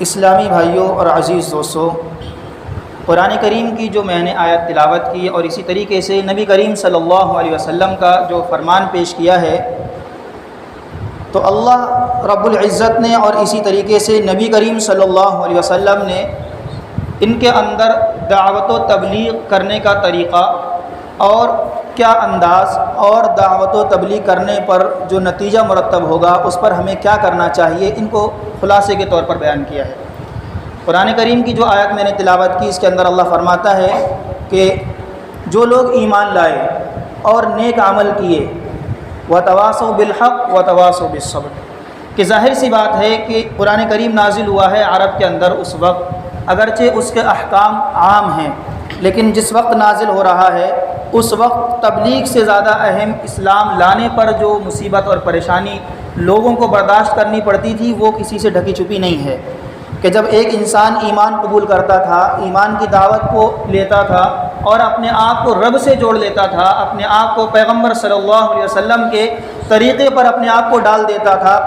اسلامی بھائیوں اور عزیز دوستوں، قرآن کریم کی جو میں نے آیت تلاوت کی اور اسی طریقے سے نبی کریم صلی اللہ علیہ وسلم کا جو فرمان پیش کیا ہے، تو اللہ رب العزت نے اور اسی طریقے سے نبی کریم صلی اللہ علیہ وسلم نے ان کے اندر دعوت و تبلیغ کرنے کا طریقہ اور کیا انداز اور دعوت و تبلیغ کرنے پر جو نتیجہ مرتب ہوگا اس پر ہمیں کیا کرنا چاہیے، ان کو خلاصے کے طور پر بیان کیا ہے۔ قرآن کریم کی جو آیت میں نے تلاوت کی، اس کے اندر اللہ فرماتا ہے کہ جو لوگ ایمان لائے اور نیک عمل کیے، وتواصوا بالحق وتواصوا بالصبر، کہ ظاہر سی بات ہے کہ قرآن کریم نازل ہوا ہے عرب کے اندر اس وقت، اگرچہ اس کے احکام عام ہیں، لیکن جس وقت نازل ہو رہا ہے اس وقت تبلیغ سے زیادہ اہم اسلام لانے پر جو مصیبت اور پریشانی لوگوں کو برداشت کرنی پڑتی تھی وہ کسی سے ڈھکی چھپی نہیں ہے، کہ جب ایک انسان ایمان قبول کرتا تھا، ایمان کی دعوت کو لیتا تھا اور اپنے آپ کو رب سے جوڑ لیتا تھا، اپنے آپ کو پیغمبر صلی اللہ علیہ وسلم کے طریقے پر اپنے آپ کو ڈال دیتا تھا،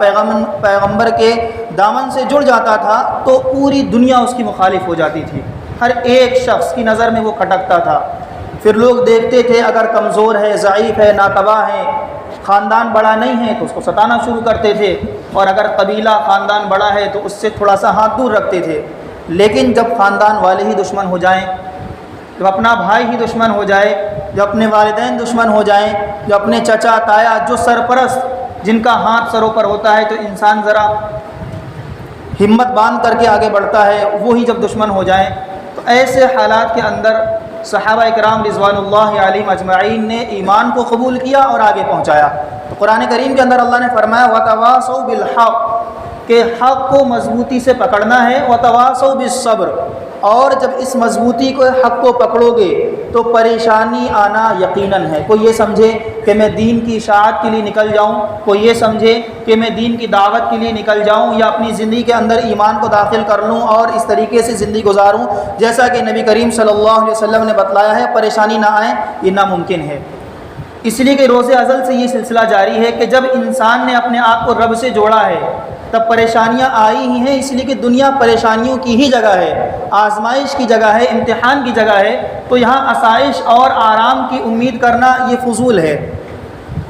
پیغمبر کے دامن سے جڑ جاتا تھا، تو پوری دنیا اس کی مخالف ہو جاتی تھی، ہر ایک شخص کی نظر میں وہ کھٹکتا تھا۔ پھر لوگ دیکھتے تھے اگر کمزور ہے، ضعیف ہے، ناتواں ہے، خاندان بڑا نہیں ہے تو اس کو ستانا شروع کرتے تھے، اور اگر قبیلہ خاندان بڑا ہے تو اس سے تھوڑا سا ہاتھ دور رکھتے تھے۔ لیکن جب خاندان والے ہی دشمن ہو جائیں، جب اپنا بھائی ہی دشمن ہو جائے، جب اپنے والدین دشمن ہو جائیں، جو اپنے چچا تایا، جو سرپرست جن کا ہاتھ سروں پر ہوتا ہے، تو انسان ذرا ہمت باندھ کر کے آگے بڑھتا ہے، وہی جب دشمن ہو جائیں، تو ایسے حالات کے اندر صحابہ اکرام رضوان اللہ علیہم اجمعین نے ایمان کو قبول کیا اور آگے پہنچایا۔ تو قرآن کریم کے اندر اللہ نے فرمایا وَتَوَاصَوْا بِالْحَقِّ، کہ حق کو مضبوطی سے پکڑنا ہے، وَتَوَاصَوْا بِالصَّبْرِ، اور جب اس مضبوطی کو حق کو پکڑو گے تو پریشانی آنا یقیناً ہے۔ کوئی یہ سمجھے کہ میں دین کی اشاعت کے لیے نکل جاؤں، کوئی یہ سمجھے کہ میں دین کی دعوت کے لیے نکل جاؤں یا اپنی زندگی کے اندر ایمان کو داخل کر لوں اور اس طریقے سے زندگی گزاروں جیسا کہ نبی کریم صلی اللہ علیہ وسلم نے بتلایا ہے، پریشانی نہ آئے، یہ ناممکن ہے۔ اس لیے کہ روز ازل سے یہ سلسلہ جاری ہے کہ جب انسان نے اپنے آپ کو رب سے جوڑا ہے تب پریشانیاں آئی ہی ہیں، اس لیے کہ دنیا پریشانیوں کی ہی جگہ ہے، آزمائش کی جگہ ہے، امتحان کی جگہ ہے، تو یہاں آسائش اور آرام کی امید کرنا یہ فضول ہے۔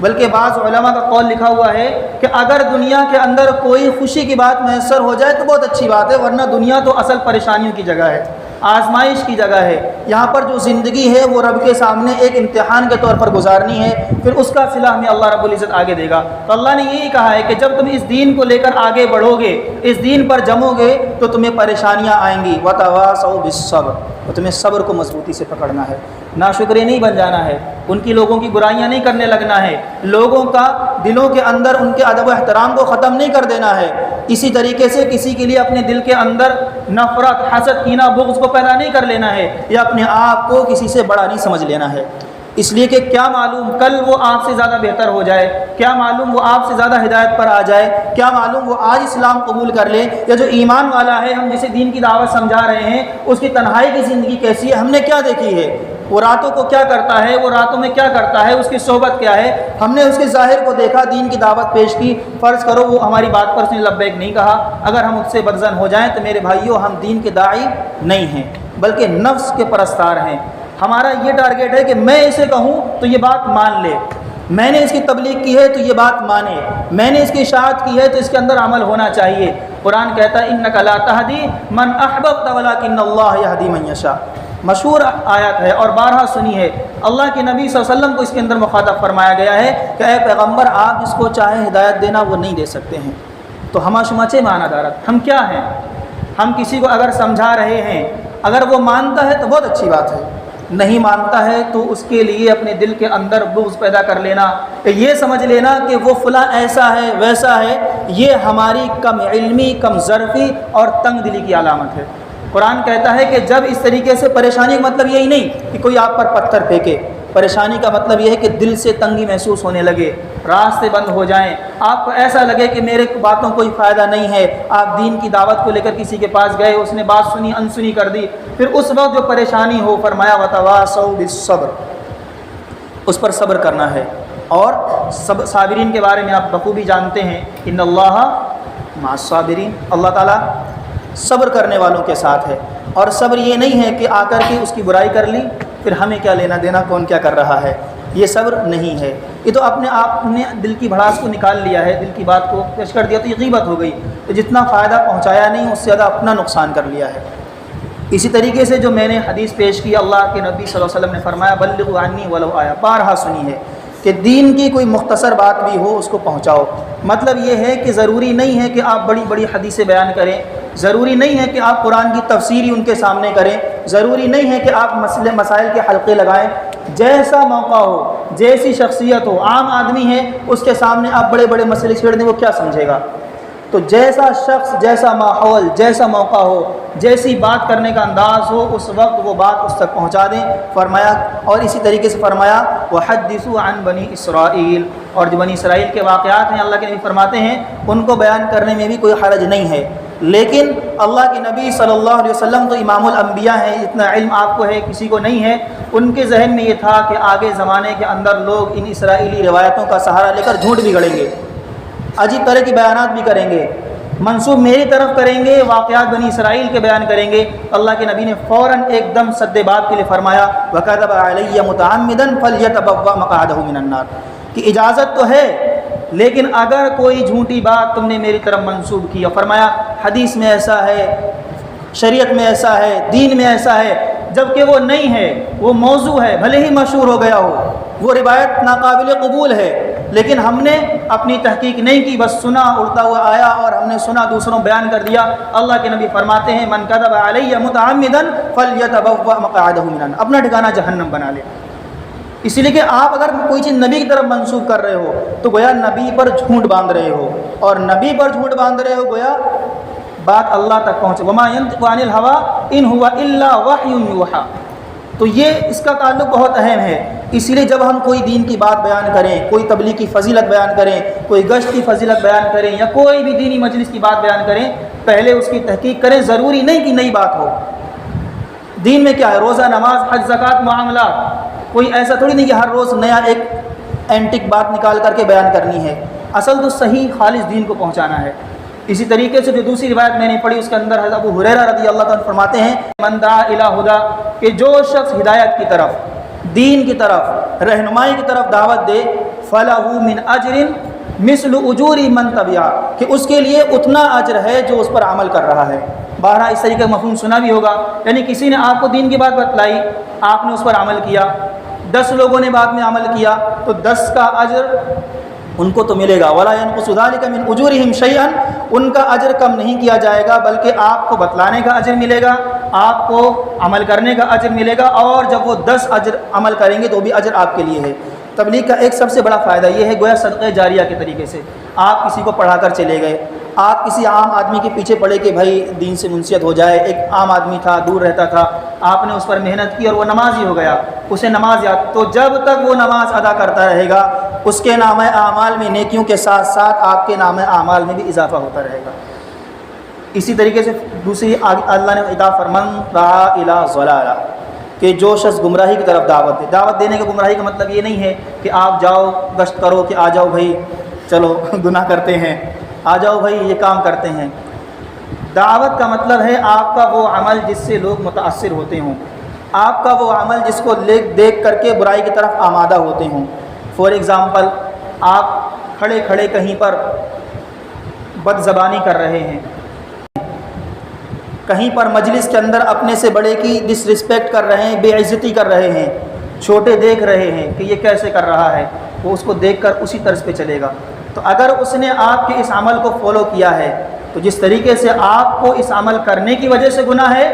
بلکہ بعض علماء کا قول لکھا ہوا ہے کہ اگر دنیا کے اندر کوئی خوشی کی بات میسر ہو جائے تو بہت اچھی بات ہے، ورنہ دنیا تو اصل پریشانیوں کی جگہ ہے، آزمائش کی جگہ ہے۔ یہاں پر جو زندگی ہے وہ رب کے سامنے ایک امتحان کے طور پر گزارنی ہے، پھر اس کا صلہ ہمیں اللہ رب العزت آگے دے گا۔ تو اللہ نے یہی کہا ہے کہ جب تم اس دین کو لے کر آگے بڑھو گے، اس دین پر جمو گے تو تمہیں پریشانیاں آئیں گی، وَتَوَاصَوْا بِالصَّبْرِ، تو تمہیں صبر کو مضبوطی سے پکڑنا ہے، ناشکرے نہیں بن جانا ہے، ان کی لوگوں کی برائیاں نہیں کرنے لگنا ہے، لوگوں کا دلوں کے اندر ان کے ادب و احترام کو ختم نہیں کر دینا ہے، اسی طریقے سے کسی کے لیے اپنے دل کے اندر نفرت، حسد، کینہ، بغض کو پیدا نہیں کر لینا ہے، یا اپنے آپ کو کسی سے بڑا نہیں سمجھ لینا ہے۔ اس لیے کہ کیا معلوم کل وہ آپ سے زیادہ بہتر ہو جائے، کیا معلوم وہ آپ سے زیادہ ہدایت پر آ جائے، کیا معلوم وہ آج اسلام قبول کر لے، یا جو ایمان والا ہے، ہم جسے دین کی دعوت سمجھا رہے ہیں، اس کی تنہائی کی زندگی کیسی ہے، ہم نے کیا دیکھی ہے، وہ راتوں کو کیا کرتا ہے، وہ راتوں میں کیا کرتا ہے، اس کی صحبت کیا ہے، ہم نے اس کے ظاہر کو دیکھا، دین کی دعوت پیش کی، فرض کرو وہ ہماری بات پر اس نے لبیک نہیں کہا، اگر ہم اس سے بدظن ہو جائیں تو میرے بھائیوں ہم دین کے داعی نہیں ہیں بلکہ نفس کے پرستار ہیں۔ ہمارا یہ ٹارگیٹ ہے کہ میں اسے کہوں تو یہ بات مان لے، میں نے اس کی تبلیغ کی ہے تو یہ بات مانے، میں نے اس کی اشاعت کی ہے تو اس کے اندر عمل ہونا چاہیے۔ قرآن کہتا ہے انک لا تہدی من احببت ولکن اللہ یہدی من یشاء، مشہور آیت ہے اور بارہا سنی ہے، اللہ کے نبی صلی اللہ علیہ وسلم کو اس کے اندر مخاطب فرمایا گیا ہے کہ اے پیغمبر آپ جس کو چاہیں ہدایت دینا وہ نہیں دے سکتے ہیں۔ تو ہما شمچے معنی دارت، ہم کیا ہیں؟ ہم کسی کو اگر سمجھا رہے ہیں، اگر وہ مانتا ہے تو بہت اچھی بات ہے، نہیں مانتا ہے تو اس کے لیے اپنے دل کے اندر بغض پیدا کر لینا، کہ یہ سمجھ لینا کہ وہ فلاں ایسا ہے ویسا ہے، یہ ہماری کم علمی، کم ظرفی اور تنگ دلی کی علامت ہے۔ قرآن کہتا ہے کہ جب اس طریقے سے پریشانی کا مطلب یہی نہیں کہ کوئی آپ پر پتھر پھینکے، پریشانی کا مطلب یہ ہے کہ دل سے تنگی محسوس ہونے لگے، راستے بند ہو جائیں، آپ کو ایسا لگے کہ میرے باتوں کوئی فائدہ نہیں ہے، آپ دین کی دعوت کو لے کر کسی کے پاس گئے، اس نے بات سنی، انسنی کر دی، پھر اس وقت جو پریشانی ہو، فرمایا وَتَوَاصَوْا بِالصَّبْرِ، اس پر صبر کرنا ہے۔ اور صابرین کے بارے میں آپ بخوبی جانتے ہیں، ان اللہ مع الصابرین، اللہ تعالیٰ صبر کرنے والوں کے ساتھ ہے۔ اور صبر یہ نہیں ہے کہ آ کر کے اس کی برائی کر لی پھر ہمیں کیا لینا دینا، کون کیا کر رہا ہے، یہ صبر نہیں ہے۔ یہ تو اپنے آپ نے دل کی بھڑاس کو نکال لیا ہے، دل کی بات کو پیش کر دیا تو یہ غیبت ہو گئی، تو جتنا فائدہ پہنچایا نہیں اس سے زیادہ اپنا نقصان کر لیا ہے۔ اسی طریقے سے جو میں نے حدیث پیش کی، اللہ کے نبی صلی اللہ علیہ وسلم نے فرمایا بلغوا عنی ولو آیا، بارہا سنی ہے کہ دین کی کوئی مختصر بات بھی ہو اس کو پہنچاؤ۔ مطلب یہ ہے کہ ضروری نہیں ہے کہ آپ بڑی بڑی حدیثیں بیان کریں، ضروری نہیں ہے کہ آپ قرآن کی تفسیر ہی ان کے سامنے کریں، ضروری نہیں ہے کہ آپ مسائل کے حلقے لگائیں۔ جیسا موقع ہو، جیسی شخصیت ہو، عام آدمی ہے اس کے سامنے آپ بڑے بڑے مسئلے چھیڑ دیں، وہ کیا سمجھے گا؟ تو جیسا شخص، جیسا ماحول، جیسا موقع ہو، جیسی بات کرنے کا انداز ہو، اس وقت وہ بات اس تک پہنچا دیں۔ فرمایا، اور اسی طریقے سے فرمایا وحدثوا عن بنی اسرائیل، اور جو بنی اسرائیل کے واقعات ہیں اللہ کے نبی فرماتے ہیں ان کو بیان کرنے میں بھی کوئی حرج نہیں ہے، لیکن اللہ کے نبی صلی اللہ علیہ وسلم تو امام الانبیاء ہیں، اتنا علم آپ کو ہے کسی کو نہیں ہے۔ ان کے ذہن میں یہ تھا کہ آگے زمانے کے اندر لوگ ان اسرائیلی روایتوں کا سہارا لے کر جھوٹ بھی گڑیں گے، عجیب طرح کی بیانات بھی کریں گے، منسوب میری طرف کریں گے، واقعات بنی اسرائیل کے بیان کریں گے۔ اللہ کے نبی نے فوراً ایک دم سد باب کے لیے فرمایا وَكَذَبَ عَلَيَّ مُتَعَمِّدًا فَلْيَتَبَوَّأْ مَقْعَدَهُ مِنَ النَّارِ، کہ اجازت تو ہے لیکن اگر کوئی جھوٹی بات تم نے میری طرف منسوب کی، اور فرمایا حدیث میں ایسا ہے، شریعت میں ایسا ہے، دین میں ایسا ہے، جبکہ وہ نہیں ہے، وہ موضوع ہے، بھلے ہی مشہور ہو گیا ہو، وہ روایت ناقابل قبول ہے، لیکن ہم نے اپنی تحقیق نہیں کی، بس سنا، اڑتا ہوا آیا اور ہم نے سنا، دوسروں بیان کر دیا۔ اللہ کے نبی فرماتے ہیں من کذب علی متعمدا فلیتبوأ مقعدہ من النار، اپنا ٹھکانہ جہنم بنا لے۔ اسی لیے کہ آپ اگر کوئی چیز نبی کی طرف منسوب کر رہے ہو تو گویا نبی پر جھوٹ باندھ رہے ہو، اور نبی پر جھوٹ باندھ رہے ہو گویا بات اللہ تک پہنچے۔ وما ينطق عن الهوى ان هو الا وحی یوحى، تو یہ اس کا تعلق بہت اہم ہے۔ اسی لیے جب ہم کوئی دین کی بات بیان کریں، کوئی تبلیغ کی فضیلت بیان کریں، کوئی گشت کی فضیلت بیان کریں، یا کوئی بھی دینی مجلس کی بات بیان کریں، پہلے اس کی تحقیق کریں۔ ضروری نہیں کہ نئی بات ہو، دین میں کیا ہے، روزہ، نماز، حج، زکوٰۃ، معاملات، کوئی ایسا تھوڑی نہیں کہ ہر روز نیا ایک اینٹک بات نکال کر کے بیان کرنی ہے، اصل تو صحیح خالص دین کو پہنچانا ہے۔ اسی طریقے سے جو دوسری روایت میں نے پڑھی اس کے اندر حضرت ابو ہریرہ رضی اللہ تعالیٰ فرماتے ہیں من دعا الی ہدی، کہ جو شخص ہدایت کی طرف، دین کی طرف، رہنمائی کی طرف دعوت دے فلہ من اجر مثل اجور من تبعہ، کہ اس کے لیے اتنا اجر ہے جو اس پر عمل کر رہا ہے۔ بہرحال اس طریقے کا مفہوم سنا بھی ہوگا، یعنی کسی نے آپ کو دین کی بات بتلائی، آپ نے اس پر عمل کیا، 10 لوگوں نے بعد میں عمل کیا تو 10 کا اجر ان کو تو ملے گا، ولا ينقص ذلك من اجورهم شيئا، ان کا اجر کم نہیں کیا جائے گا، بلکہ آپ کو بتلانے کا اجر ملے گا، آپ کو عمل کرنے کا اجر ملے گا، اور جب وہ 10 اجر عمل کریں گے تو بھی اجر آپ کے لیے ہے۔ تبلیغ کا ایک سب سے بڑا فائدہ یہ ہے گویا صدقہ جاریہ کے طریقے سے، آپ کسی کو پڑھا کر چلے گئے، آپ کسی عام آدمی کے پیچھے پڑے کہ بھائی دین سے منسیت ہو جائے، ایک عام آدمی تھا، دور رہتا تھا، آپ نے اس پر محنت کی اور وہ نمازی ہو گیا، اسے نماز یاد، تو جب تک وہ نماز ادا کرتا رہے گا اس کے نامہ اعمال میں نیکیوں کے ساتھ ساتھ آپ کے نامہ اعمال میں بھی اضافہ ہوتا رہے گا۔ اسی طریقے سے دوسری اللہ نے اضافہ فرمان دعا الی ضلالہ، کہ جو شخص گمراہی کی طرف دعوت دے، دعوت دینے کا گمراہی کا مطلب یہ نہیں ہے کہ آپ جاؤ گشت کرو کہ آ جاؤ بھائی چلو گناہ کرتے ہیں، آ جاؤ بھائی یہ کام کرتے ہیں۔ دعوت کا مطلب ہے آپ کا وہ عمل جس سے لوگ متاثر ہوتے ہوں، آپ کا وہ عمل جس کو دیکھ کر کے برائی کی طرف آمادہ ہوتے ہوں۔ فور ایگزامپل، آپ کھڑے کھڑے کہیں پر بد زبانی کر رہے ہیں، کہیں پر مجلس کے اندر اپنے سے بڑے کی ڈس رسپیکٹ کر رہے ہیں، بے عزتی کر رہے ہیں، چھوٹے دیکھ رہے ہیں کہ یہ کیسے کر رہا ہے، وہ اس کو دیکھ کر اسی طرز پہ چلے گا۔ تو اگر اس نے آپ کے اس عمل کو فالو کیا ہے تو جس طریقے سے آپ کو اس عمل کرنے کی وجہ سے گناہ ہے،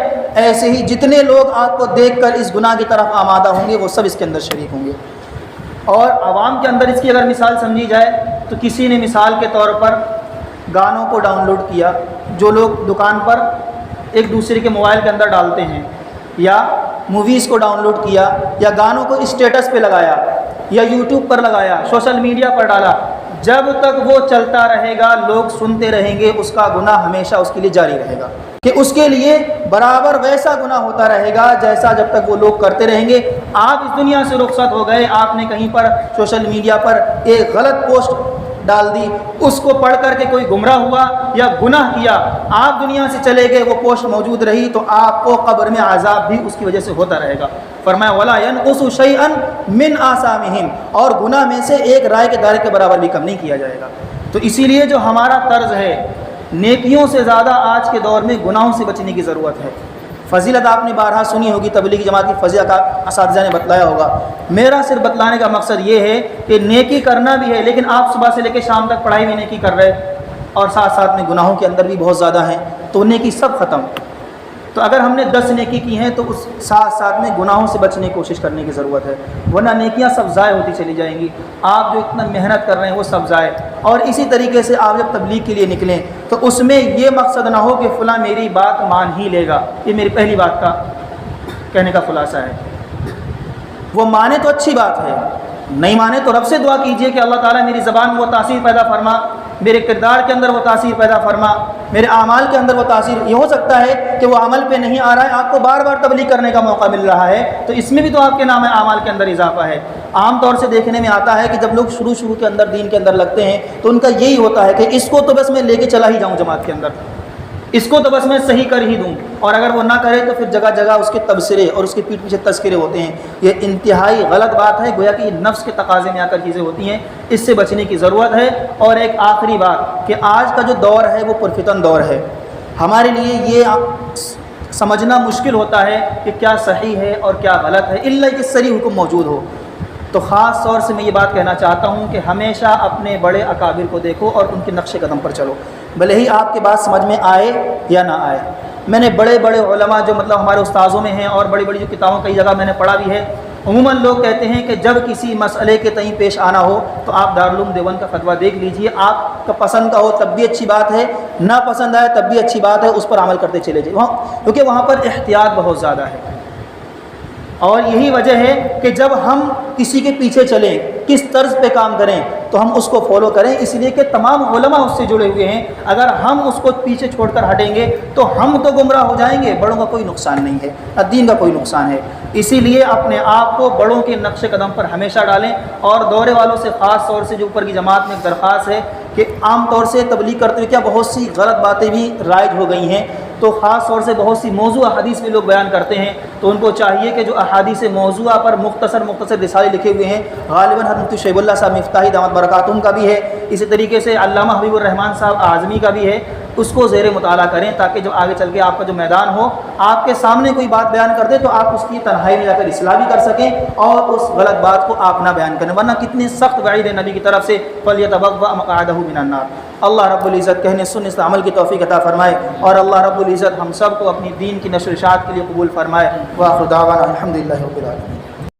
ایسے ہی جتنے لوگ آپ کو دیکھ کر اس گناہ کی طرف آمادہ ہوں گے وہ سب اس کے اندر شریک ہوں گے۔ اور عوام کے اندر اس کی اگر مثال سمجھی جائے تو کسی نے مثال کے طور پر گانوں کو ڈاؤن لوڈ کیا، جو لوگ دکان پر ایک دوسرے کے موبائل کے اندر ڈالتے ہیں، یا موویز کو ڈاؤن لوڈ کیا، یا گانوں کو اسٹیٹس پہ لگایا، یا یوٹیوب پر لگایا، سوشل میڈیا پر ڈالا، جب تک وہ چلتا رہے گا لوگ سنتے رہیں گے، اس کا گناہ ہمیشہ اس کے لیے جاری رہے گا، کہ اس کے لیے برابر ویسا گناہ ہوتا رہے گا جیسا جب تک وہ لوگ کرتے رہیں گے۔ آپ اس دنیا سے رخصت ہو گئے، آپ نے کہیں پر سوشل میڈیا پر ایک غلط پوسٹ ڈال دی، اس کو پڑھ کر کے کوئی گمراہ ہوا یا گناہ کیا، آپ دنیا سے چلے گئے، وہ پوسٹ موجود رہی، تو آپ کو قبر میں عذاب بھی اس کی وجہ سے ہوتا رہے گا۔ فرمایا وَلَا يَنْقُصُ شَيْئًا مِّنْ آثَامِهِمْ، اور گناہ میں سے ایک رائے کے دائرے کے برابر بھی کم نہیں کیا جائے گا۔ تو اسی لیے جو ہمارا طرز ہے، نیکیوں سے زیادہ آج کے دور میں گناہوں سے بچنے کی ضرورت ہے۔ فضیلت آپ نے بارہا سنی ہوگی، تبلیغی جماعت کی فضیلت کا اساتذہ نے بتلایا ہوگا۔ میرا صرف بتلانے کا مقصد یہ ہے کہ نیکی کرنا بھی ہے، لیکن آپ صبح سے لے کے شام تک پڑھائی بھی نیکی کر رہے اور ساتھ ساتھ میں گناہوں کے اندر بھی بہت زیادہ ہیں، تو نیکی سب ختم۔ تو اگر ہم نے 10 نیکی کی ہیں تو اس ساتھ ساتھ میں گناہوں سے بچنے کی کوشش کرنے کی ضرورت ہے، ورنہ نیکیاں سب ضائع ہوتی چلی جائیں گی۔ آپ جو اتنا محنت کر رہے ہیں وہ سب ضائع۔ اور اسی طریقے سے آپ جب تبلیغ کے لیے نکلیں تو اس میں یہ مقصد نہ ہو کہ فلاں میری بات مان ہی لے گا۔ یہ میری پہلی بات کا کہنے کا خلاصہ ہے۔ وہ مانے تو اچھی بات ہے، نہیں مانے تو رب سے دعا کیجئے کہ اللہ تعالیٰ میری زبان میں وہ تاثیر پیدا فرما، میرے کردار کے اندر وہ تاثیر پیدا فرما، میرے اعمال کے اندر وہ تاثیر۔ یہ ہو سکتا ہے کہ وہ عمل پہ نہیں آ رہا ہے، آپ کو بار بار تبلیغ کرنے کا موقع مل رہا ہے، تو اس میں بھی تو آپ کے نام اعمال کے اندر اضافہ ہے۔ عام طور سے دیکھنے میں آتا ہے کہ جب لوگ شروع کے اندر دین کے اندر لگتے ہیں تو ان کا یہی ہوتا ہے کہ اس کو تو بس میں لے کے چلا ہی جاؤں جماعت کے اندر، اس کو تو بس میں صحیح کر ہی دوں، اور اگر وہ نہ کرے تو پھر جگہ جگہ اس کے تبصرے اور اس کے پیٹھ پیچھے تذکرے ہوتے ہیں۔ یہ انتہائی غلط بات ہے، گویا کہ یہ نفس کے تقاضے میں آ کر چیزیں ہوتی ہیں، اس سے بچنے کی ضرورت ہے۔ اور ایک آخری بات کہ آج کا جو دور ہے وہ پرفتن دور ہے، ہمارے لیے یہ سمجھنا مشکل ہوتا ہے کہ کیا صحیح ہے اور کیا غلط ہے، الا کہ صریح حکم موجود ہو۔ تو خاص طور سے میں یہ بات کہنا چاہتا ہوں کہ ہمیشہ اپنے بڑے اکابر کو دیکھو اور ان کے نقش قدم پر چلو، بھلے ہی آپ کے بات سمجھ میں آئے یا نہ آئے۔ میں نے بڑے بڑے علماء جو ہمارے استاذوں میں ہیں اور بڑی بڑی جو کتابوں کئی جگہ میں نے پڑھا بھی ہے، عموماً لوگ کہتے ہیں کہ جب کسی مسئلے کے تئیں پیش آنا ہو تو آپ دارالعلوم دیوبند کا فتویٰ دیکھ لیجئے، آپ کا پسند کا ہو تب بھی اچھی بات ہے، نہ پسند آئے تب بھی اچھی بات ہے، اس پر عمل کرتے چلے جائیں، کیونکہ وہاں پر احتیاط بہت زیادہ ہے۔ اور یہی وجہ ہے کہ جب ہم کسی کے پیچھے چلیں، کس طرز پہ کام کریں تو ہم اس کو فالو کریں، اس لیے کہ تمام علماء اس سے جڑے ہوئے ہیں۔ اگر ہم اس کو پیچھے چھوڑ کر ہٹیں گے تو ہم تو گمراہ ہو جائیں گے، بڑوں کا کوئی نقصان نہیں ہے، نہ دین کا کوئی نقصان ہے۔ اسی لیے اپنے آپ کو بڑوں کے نقش قدم پر ہمیشہ ڈالیں۔ اور دورے والوں سے خاص طور سے جو اوپر کی جماعت میں ایک درخواست ہے کہ عام طور سے تبلیغ کرتے ہوئے کیا بہت سی غلط باتیں بھی رائج ہو گئی ہیں، تو خاص طور سے بہت سی موضوع احادیث بھی لوگ بیان کرتے ہیں، تو ان کو چاہیے کہ جو احادیث موضوعہ پر مختصر رسالے لکھے ہوئے ہیں، غالباً حضرت مفتی شیب اللہ صاحب مفتاحی دامت برکاتہم کا بھی ہے، اسی طریقے سے علامہ حبیب الرحمن صاحب اعظمی کا بھی ہے، اس کو زیر مطالعہ کریں تاکہ جو آگے چل کے آپ کا جو میدان ہو، آپ کے سامنے کوئی بات بیان کر دے تو آپ اس کی تنہائی میں جا کر اصلاح بھی کر سکیں اور اس غلط بات کو آپ نہ بیان کریں، ورنہ کتنے سخت وعید ہے نبی کی طرف سے فَلْيَتَبَوَّأْ مَقْعَدَهُ مِنَ النَّارِ۔ اللہ رب العزت کہنے سننے سے عمل کی توفیق عطا فرمائے، اور اللہ رب العزت ہم سب کو اپنی دین کی نشر و اشاعت کے لیے قبول فرمائے۔ وآخر دعوانا الحمدللہ رب العالمین۔